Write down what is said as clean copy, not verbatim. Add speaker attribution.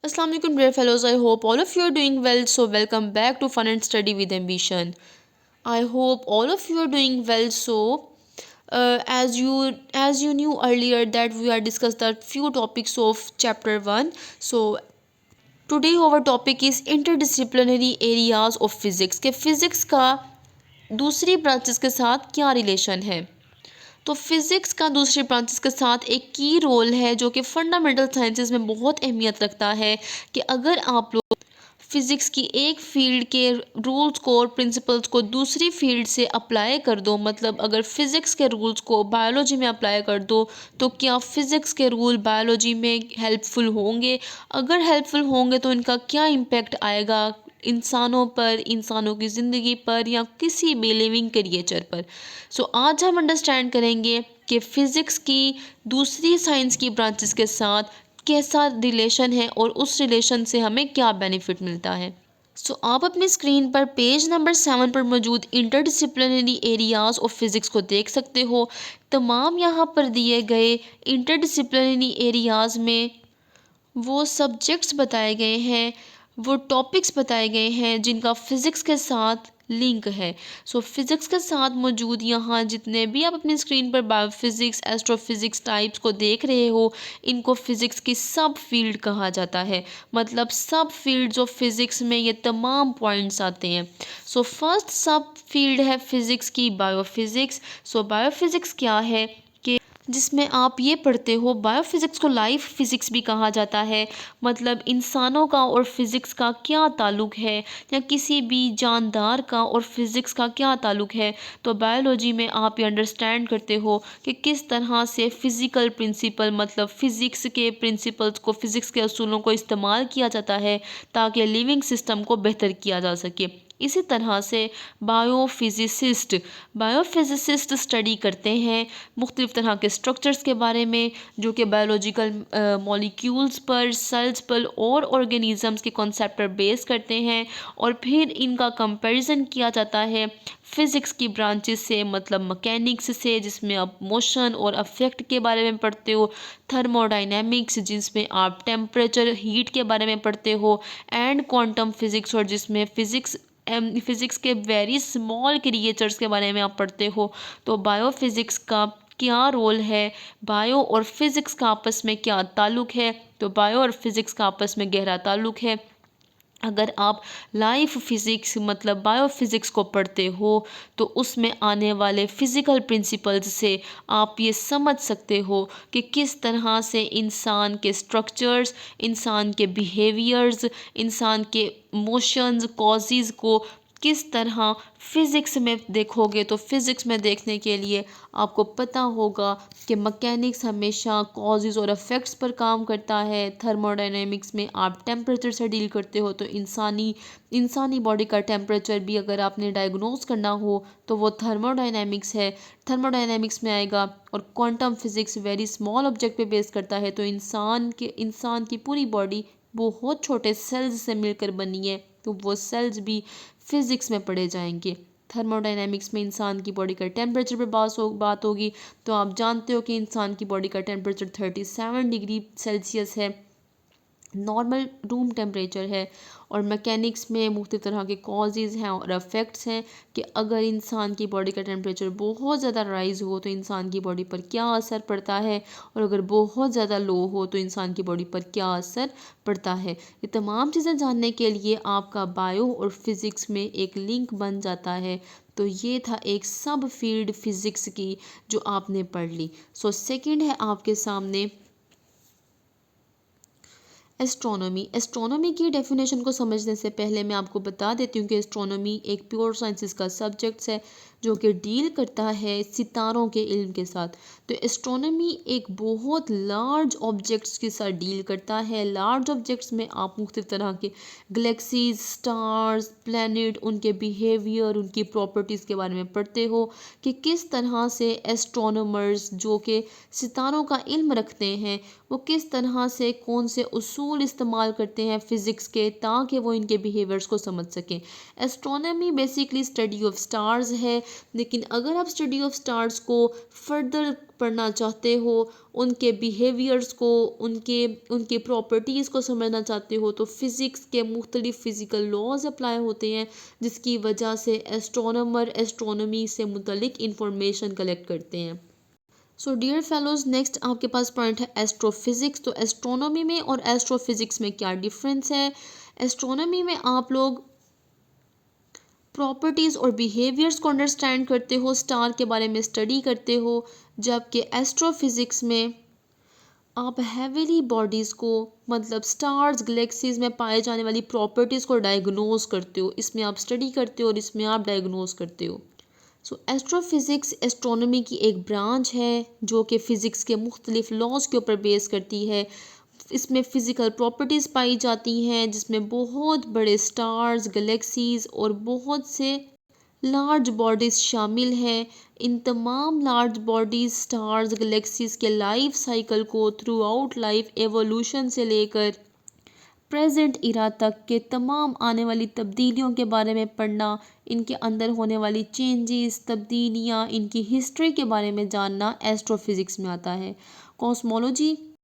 Speaker 1: Assalamu alaikum dear fellows. I hope all of you are doing well. So welcome back to Fun and Study with Ambition. I hope all of you are doing well. So as you knew earlier that we are discussed the few topics of chapter 1. So today our topic is interdisciplinary areas of physics के physics का दूसरी branches के साथ क्या relation है। तो physics का दूसरी ब्रांचेस के साथ एक की रोल है जो कि फंडामेंटल साइंसेज में बहुत अहमियत रखता है कि अगर आप लोग फिज़िक्स की एक फील्ड के रूल्स को और प्रिंसिपल्स को दूसरी फील्ड से अप्लाई कर दो, मतलब अगर फिज़िक्स के रूल्स को बायोलॉजी में अप्लाई कर दो तो क्या फिज़िक्स के रूल बायोलॉजी में हेल्पफुल होंगे। अगर हेल्पफुल होंगे तो इनका क्या इम्पेक्ट आएगा इंसानों पर, इंसानों की ज़िंदगी पर या किसी भी लिविंग क्रिएचर पर। सो आज हम अंडरस्टैंड करेंगे कि फ़िज़िक्स की दूसरी साइंस की ब्रांचेस के साथ कैसा रिलेशन है और उस रिलेशन से हमें क्या बेनिफिट मिलता है। सो आप अपनी स्क्रीन पर पेज नंबर 7 पर मौजूद इंटरडिसिप्लिनरी एरियाज ऑफ फिज़िक्स को देख सकते हो। तमाम यहाँ पर दिए गए इंटरडिसिप्लिनरी एरियाज़ में वो सब्जेक्ट्स बताए गए हैं, वो टॉपिक्स बताए गए हैं जिनका फ़िज़िक्स के साथ लिंक है। सो फिज़िक्स के साथ मौजूद यहाँ जितने भी आप अपनी स्क्रीन पर बायोफिज़िक्स, एस्ट्रोफिज़िक्स टाइप्स को देख रहे हो, इनको फ़िज़िक्स की सब फील्ड कहा जाता है। मतलब सब फील्ड्स ऑफ फिज़िक्स में ये तमाम पॉइंट्स आते हैं। सो फर्स्ट सब फील्ड है फ़िज़िक्स की बायोफिज़िक्स। सो बायोफिज़िक्स क्या है कि जिसमें आप ये पढ़ते हो, बायोफिज़िक्स को लाइफ फिज़िक्स भी कहा जाता है। मतलब इंसानों का और फिज़िक्स का क्या ताल्लुक़ है या किसी भी जानदार का और फिज़िक्स का क्या ताल्लुक़ है। तो बायोलॉजी में आप ये अंडरस्टैंड करते हो कि किस तरह से फ़िज़िकल प्रिंसिपल, मतलब फ़िज़िक्स के प्रिंसिपल्स को, फ़िज़िक्स के असूलों को इस्तेमाल किया जाता है ताकि लिविंग सिस्टम को बेहतर किया जा सके। इसी तरह से बायोफिज़िसिस्ट स्टडी करते हैं मुख्तलिफ़ तरह के स्ट्रक्चर्स के बारे में जो कि बायोलॉजिकल मॉलिक्यूल्स पर, सेल्स पर और ऑर्गेनिज़म्स के कॉन्सेप्ट पर बेस करते हैं और फिर इनका कंपैरिजन किया जाता है फ़िज़िक्स की ब्रांचेस से, मतलब मैकेनिक्स से जिसमें आप मोशन और अफेक्ट के बारे में पढ़ते हो, थर्मोडाइनमिक्स जिसमें आप टेम्परेचर, हीट के बारे में पढ़ते हो, एंड क्वांटम फिज़िक्स और जिसमें फ़िज़िक्स के वेरी स्मॉल क्रिएचर्स के बारे में आप पढ़ते हो। तो बायोफिज़िक्स का क्या रोल है, बायो और फिज़िक्स का आपस में क्या ताल्लुक़ है। तो बायो और फिज़िक्स का आपस में गहरा ताल्लुक़ है। अगर आप लाइफ फिज़िक्स मतलब बायोफिज़िक्स को पढ़ते हो तो उसमें आने वाले फ़िज़िकल प्रिंसिपल्स से आप ये समझ सकते हो कि किस तरह से इंसान के स्ट्रक्चर्स, इंसान के बिहेवियर्स, इंसान के मोशंस, कॉजेज़ को किस तरह फ़िज़िक्स में देखोगे। तो फ़िज़िक्स में देखने के लिए आपको पता होगा कि मैकेनिक्स हमेशा कॉजेज़ और इफ़ेक्ट्स पर काम करता है। थर्मोडायनेमिक्स में आप टेम्परेचर से डील करते हो, तो इंसानी बॉडी का टेम्परेचर भी अगर आपने डायग्नोज करना हो तो वो थर्मोडायनेमिक्स है, थर्मोडायनेमिक्स में आएगा। और quantum physics very small object पे बेस करता है, तो इंसान की पूरी बॉडी बहुत छोटे सेल्स से मिलकर बनी है, तो वो सेल्स भी फिज़िक्स में पढ़े जाएंगे। थर्मोडायनेमिक्स में इंसान की बॉडी का टेम्परेचर पर बात होगी, तो आप जानते हो कि इंसान की बॉडी का टेम्परेचर 37 डिग्री सेल्सियस है, नॉर्मल रूम टेम्परेचर है। और मैकेनिक्स में मुख्तलिफ़ तरह के कॉजेज़ हैं और इफ़ेक्ट्स हैं कि अगर इंसान की बॉडी का टेम्परेचर बहुत ज़्यादा राइज़ हो तो इंसान की बॉडी पर क्या असर पड़ता है, और अगर बहुत ज़्यादा लो हो तो इंसान की बॉडी पर क्या असर पड़ता है। ये तमाम चीज़ें जानने के लिए आपका बायो और फिज़िक्स में एक लिंक बन जाता है। तो ये था एक सब फील्ड फिज़िक्स की जो आपने पढ़ ली। सो सेकंड है आपके सामने एस्ट्रोनॉमी की डेफिनेशन को समझने से पहले मैं आपको बता देती हूँ कि एस्ट्रोनॉमी एक प्योर साइंसेस का सब्जेक्ट है जो कि डील करता है सितारों के इल्म के साथ। तो एस्ट्रोनॉमी एक बहुत लार्ज ऑब्जेक्ट्स के साथ डील करता है। लार्ज ऑब्जेक्ट्स में आप मुख्तलिफ़ तरह के गैलेक्सीज, स्टार्स, प्लैनेट, उनके बिहेवियर, उनकी प्रॉपर्टीज़ के बारे में पढ़ते हो कि किस तरह से एस्ट्रोनॉमर्स जो कि सितारों का इल्म रखते हैं वो किस तरह से कौन से उसूल इस्तेमाल करते हैं फ़िज़िक्स के ताकि वो इनके बिहेवियर्स को समझ सकें। Astronomy basically study of stars है लेकिन अगर आप स्टडी ऑफ स्टार्स को फर्दर पढ़ना चाहते हो, उनके बिहेवियर्स को, उनके प्रॉपर्टीज़ को समझना चाहते हो, तो फ़िज़िक्स के मुख्तलिफ फ़िज़िकल लॉज अप्लाई होते हैं, जिसकी वजह से एस्ट्रोनॉमर एस्ट्रोनॉमी से मुतलिक इंफॉर्मेशन कलेक्ट करते हैं। सो डियर फेलोज़, नेक्स्ट आपके पास पॉइंट है एस्ट्रोफिज़िक्स। तो एस्ट्रोनॉमी में और एस्ट्रोफिज़िक्स में क्या डिफरेंस है? एस्ट्रोनॉमी में आप लोग प्रॉपर्टीज़ और बिहेवियर्स को अंडरस्टैंड करते हो, स्टार के बारे में स्टडी करते हो, जबकि एस्ट्रोफिज़िक्स में आप हेवली बॉडीज़ को, मतलब स्टार्स गैलेक्सीज में पाए जाने वाली प्रॉपर्टीज़ को डायग्नोज करते हो। इसमें आप स्टडी करते हो और इसमें आप डायग्नोज करते हो। सो एस्ट्रोफिज़िक्स एस्ट्रोनॉमी की एक ब्रांच है जो कि फ़िज़िक्स के मुख्तलिफ लॉज के ऊपर बेस करती है। इसमें फ़िज़िकल प्रॉपर्टीज़ पाई जाती हैं, जिसमें बहुत बड़े स्टार्स गैलेक्सीज और बहुत से लार्ज बॉडीज़ शामिल हैं। इन तमाम लार्ज बॉडीज़, स्टार्स, गैलेक्सीज के लाइफ साइकिल को थ्रू आउट लाइफ एवोल्यूशन से लेकर प्रेजेंट इरा तक के तमाम आने वाली तब्दीलियों के बारे में पढ़ना, इनके अंदर होने वाली चेंजेस, तब्दीलियाँ, इनकी हिस्ट्री के बारे में जानना एस्ट्रोफिज़िक्स में आता है। कॉस्मोलॉजी